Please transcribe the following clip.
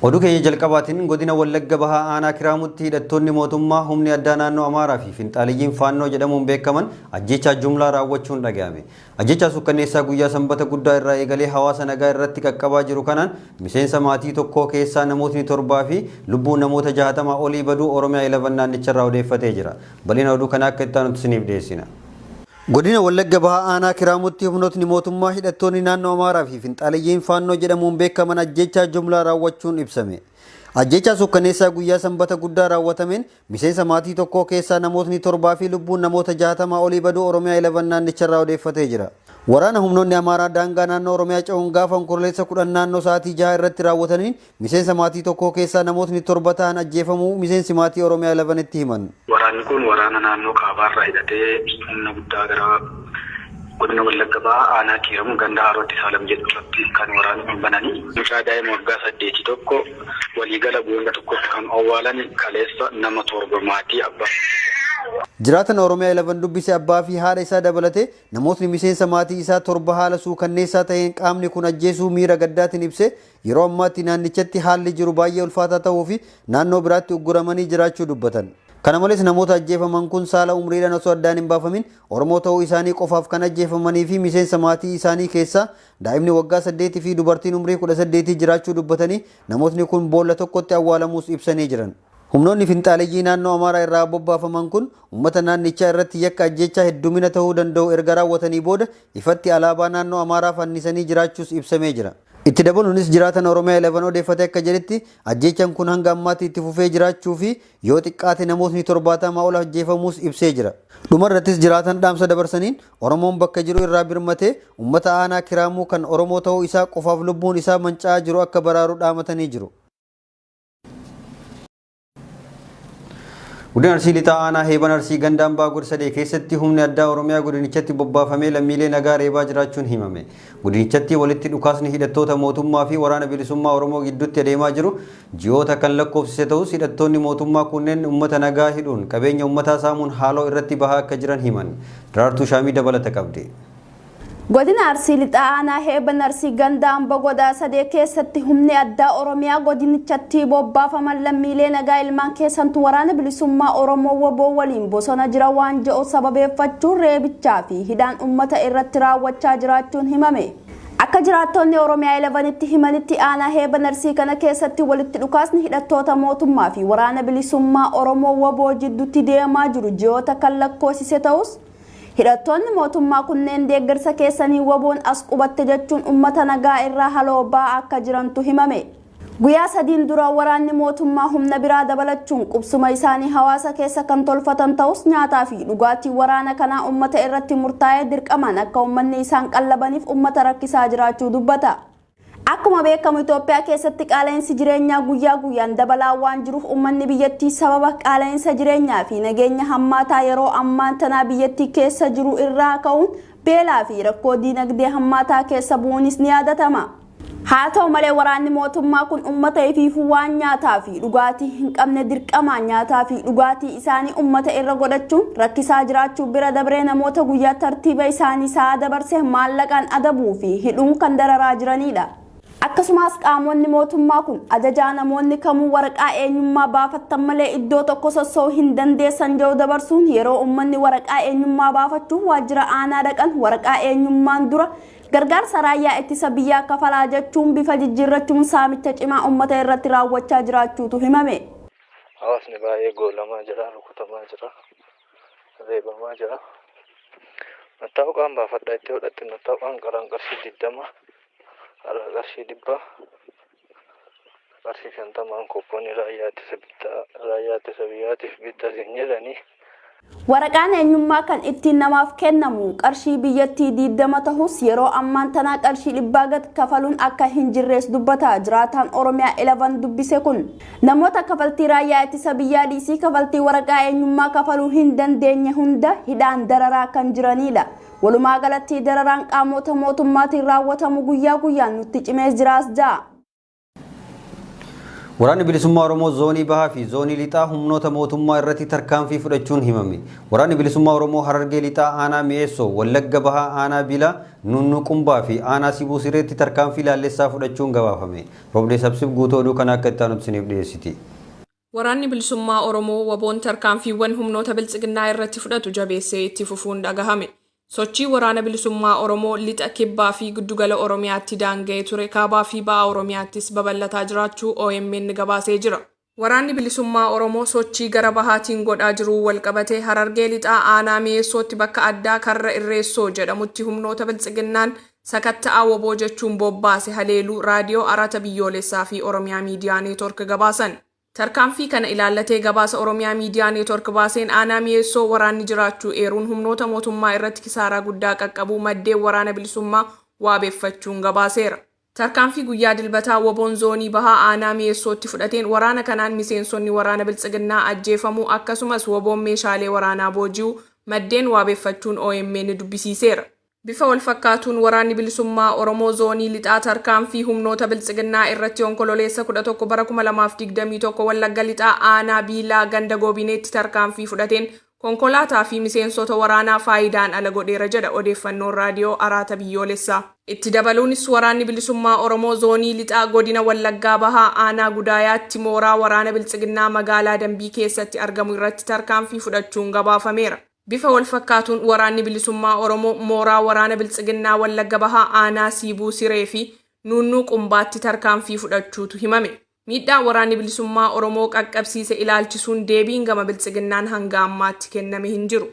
Oduu keenya jalqabaatiin godina Wallagga Bahaa aanaa Kiraamutti hidhattoonni mootummaa humni addaa naannoo Amaaraa fi Finxaaliyyiin Faannoo jedhamuun beekaman ajjeechaa jumlaa raawwachuun dhaga'ame. Ajjeechaa suukkanneessaa guyyaa Sanbata guddaa irraa eegalee hawaasa nagaa irratti qaqqabaa jiru kanaan miseensa maatii tokkoo keessaa namootni 7 fi lubbuun namoota 60 olii baduu Oromiyaa 11 naannicharraa odeeffatee jira. Bal'ina oduu kanaa akka itti aanutti isiniif dhiyeessina. Godina Wallagga Bahaa aanaa Kiraamutti humnootni mootummaa hidhattoonni naannoo Amaaraa fi Finxaaliyyiin Faannoo jedhamuun beekaman ajjeechaa jumlaa raawwachuun ibsame. Ajjeechaa suukkanneessaa guyyaa Sanbata guddaa raawwatameen miseensa maatii tokkoo keessaa namootni 7 fi lubbuun namoota 60 olii baduu Oromiyaa 11 naannicharraa odeeffatee jira. Waraana humnoonni Amaaraa daangaa naannoo Oromiyaa ce'uun gaafa Onkololeessa 10 naannoo sa'aatii 6 irratti raawwataniin miseensa maatii tokkoo keessaa namootni 7 ta'an ajjeefamuu miseensi maatii Oromiyaa 11 itti himan. Waraanni kun waraana naannoo kaabaarraa hidhatee humna guddaa gara godina Wallagga Bahaa aanaa Kiiramu ganda Harooti Saalam jedhamtti kan waraanni bananii mucaa daa'ima waggaa 8 tokko waliigala boonda tokkotti kan awwaalan kaleessa nama 7 maatii abbaa. Jiraatan Oromiyaa 11 dubbise abbaa fi haadha isaa dabalatee namootni miseensa maatii isaa 7 haala suukanneessaa ta'een qaamni kun ajjeesuu miira gaddaatiin ibse yeroo ammaatti naannichatti haalli jiru baay'ee ulfaataa ta'uu fi naannoo biraatti ugguramanii jiraachuu dubbatan. Kana malees namoota ajjeefaman kun saala umriidhaan osoo addaan hin baafamin Oromoo ta'uu isaanii qofaaf kan ajjeefamanii fi miseensa maatii isaanii keessaa daa'imni waggaa 8 fi dubartiin umrii 18 jiraachuu dubbatanii namootni kun boolla tokkotti awwaalamuus ibsanii jiran. Humnoonni Finxaaliyyii naannoo Amaaraa irraa bobbaafaman kun uummata naannichaa irratti yakka ajjeechaa heddumina ta'uu danda'u erga raawwatanii booda ifatti alaabaa naannoo Amaaraa fannisanii jiraachuus ibsamee jira. Itti dabaluunis jiraatan Oromiyaa 11 odeeffate akka jedhetti ajjeechaan kun hanga ammaatti itti fufee jiraachuu fi yoo xiqqaate namootni 70 ol ajjeefamuus ibsee jira. Dhumarrattis jiraatan dhaamsa dabarsaniin Oromoon bakka jiru irraa birmatee uummata aanaa Kiraamuu kan Oromoo ta'uu isaa qofaaf lubbuun isaa manca'aa jiru akka baraaru dhaamatanii jiru. Godina Arsii lixaa aanaa Heeban Arsii gandaan Baagor Sadee keessatti humni addaa Oromiyaa godinichatti bobbaafamee lammiilee nagaa reebaa jiraachuun himame. Godinichatti walitti dhukaasni hidhattoota mootummaa fi waraana bilisummaa Oromoo gidduutti adeemaa jiru ji'oota kan lakkoofsise ta'us hidhattoonni mootummaa kunneen uummata nagaa hidhuun qabeenya uummataa saamuun haaloo irratti bahaa akka jiran himan. Daraartuu Shaamii dabalata qabdi. Godina Arsii lixaa aanaa Heeban Arsii gandaan Baagor Sadee keessatti humni addaa Oromiyaa godinichatti bobbaafaman lammiilee nagaa ilmaan keessantu waraana bilisummaa Oromoo WBO waliin bosona jira waan jedhu sababeeffachuun reebichaa fi hidhaan uummata irratti raawwachaa jiraachuun himame. Akka jiraattonni Oromiyaa 11tti himanitti aanaa Heeban Arsii kana keessatti walitti dhukaasni hidhattoota mootummaa fi waraana bilisummaa Oromoo WBO jidduutti deemaa jiru ji'oota kan lakkoofsise ta'us hidhattoonni mootummaa kunneen deeggarsa keessanii WBO'n as qubatte jechuun uummata nagaa irraa haloo ba'aa akka jirantu himame. Guyyaa 3 dura waraanni mootummaa humna biraa dabalachuun qubsuma isaanii hawaasa keessa kan tolfatan ta'us nyaataa fi dhugaatii waraana kanaa uummata irratti murtaa'ee dirqaman akka uummanni isaan qallabaniif uummata rakkisaa jiraachuu dubbata. Akkuma beekamu Itoophiyaa keessatti qaala'insi jireenyaa guyyaa guyyaan dabalaa waan jiruuf uummanni biyyattii sababa qaala'insa jireenyaa fi nageenya hammaataa yeroo ammaan tanaa biyyattii keessa jiru irraa ka'uun beelaa fi rakkoo diinagdee hammaataa keessa bu'uunis ni yaadatama. Haa ta'u malee waraanni mootummaa kun uummata ifiifuu waan nyaataa fi dhugaatii hin qabne dirqamaan nyaataa fi dhugaatii isaanii uummata irra godhachuun rakkisaa jiraachuu bira dabree namoota guyyaa tartiiba isaanii sa'a dabarsee maallaqaan adabuu fi hidhuun kan dararaa jiranidha. Akkasumas qaamonni mootummaa kun ajajaa namoonni kamuu waraqaa eenyummaa baafattan malee iddoo tokko sossoo hin dandeessan jedhu dabarsuun yeroo uummanni waraqaa eenyummaa baafachuuf waajjira aanaa dhaqan waraqaa eenyummaan dura gargaarsa raayyaa ittisa biyyaa kafalaa jechuun bifa jijjiirrachuun saamicha cimaa uummata irratti raawwachaa jiraachuutu himame. Hawaasni baay'ee goolamaa jira, rukutamaa jira, reebamaa jira. Mattaawqaan baafadhaa itti hodhatti mattaawqaan qaraan qarshii 20 qarshii 100 qarshii 50 koppoonni raayyaa ittisa biyyaatiif bittaa hin jedhanii. Waraqaan eenyummaa kan ittiin namaaf kennamu qarshii biyyattii 20 ta'us yeroo ammaan tanaa qarshii 100 gad kafaluun akka hin jirrees dubbata. Jiraataan Oromiyaa 11 dubbise kun namoota kafaltii raayyaa ittisa biyyaa dhiisii kafaltii waraqaa eenyummaa kafaluu hin dandeenye hunda hidhaan dararaa kan jiranidha. Walumaa galatti dararaan qaamota mootummaatiin raawwatamu guyyaa guyyaan nutti cimees jiraas ja'a. Waraanni bilisummaa Oromoo zoonii bahaa fi zoonii lixaa humnoota mootummaa irratti tarkaanfii fudhachuun himame. Waraanni bilisummaa Oromoo Harargee lixaa aanaa Mi'eessoo, Wallagga bahaa aanaa Bilaa, Nunnuqumbaa fi aanaa Sibuu Sireetti tarkaanfii laalleessaa fudhachuun gabaafame. Roobdee Sabsib guutuu oduu kana akka itti aanutti isiniif dhiyeessiti. Waraanni bilisummaa Oromoo waboon tarkaanfiiwwan humnoota biltsiginnaa irratti fudhatu jabeessee itti fufuun dhagahame. Sochii waraana bilisummaa Oromoo lixa kibbaa fi giddugala Oromiyaatti daanga'ee ture kaabaa fi ba'aa Oromiyaattis babal'ataa jiraachuu OMN gabaasee jira. Waraanni bilisummaa Oromoo sochii gara bahaatiin godhaa jiru walqabatee Harargee lixaa aanaa Mi'eessootti bakka addaa Karra Irreessoo jedhamutti humnoota biltsiginnaan sakatta'aa waboo jechuun bobbaase haleeluu raadiyoo Arata Biyyoolessaa fi Oromiyaa Miidiyaa Neetwork gabaasan. Tarkaanfii kana ilaallatee gabaasa Oromiyaa Miidiyaa Neetwork baaseen aanaa Mi'eessoo waraanni jiraachuu eeruun humnoota mootummaa irratti kisaaraa guddaa qaqqabuu maddeen waraana bilisummaa waabeeffachuun gabaaseera. Tarkaanfii guyyaa dilbataa waboon zoonii bahaa aanaa Mi'eessootti fudhateen waraana kanaan miseensonni waraana biltsiginnaa ajjeefamuu akkasumas waboon meeshaalee waraanaa booji'uu maddeen waabeeffachuun OMN dubbisiiseera. Bifa wal fakkaatuun waraanni bilisummaa Oromoo zoonii lixaa tarkaanfii humnoota biltsiginnaa irratti onkololeessa 11 bara 2021 Wallagga lixaa aanaa Biilaa ganda Goobineetti tarkaanfii fudhateen konkolaataa fi miseensota waraanaa faayidaan ala godheera jedha odeeffannoon raadiyoo Arata Biyyoolessaa. Itti dabaluunis waraanni bilisummaa Oromoo zoonii lixaa godina Wallaggaa bahaa aanaa Gudaayaatti mooraa waraana biltsiginnaa magaalaa Dambii keessatti argamu irratti tarkaanfii fudhachuun gabaafameera. Bifa wal fakkaatuun waraanni bilisummaa Oromoo mooraa waraana biltsiginnaa Wallagga bahaa aanaa Sibuu Siree fi Nunnuqumbaatti tarkaanfii fudhachuutu himame. Miidhaa waraanni bilisummaa Oromoo qaqqabsiise ilaalchisuun deebiin gama biltsiginnaan hanga ammaatti kenname hin jiru.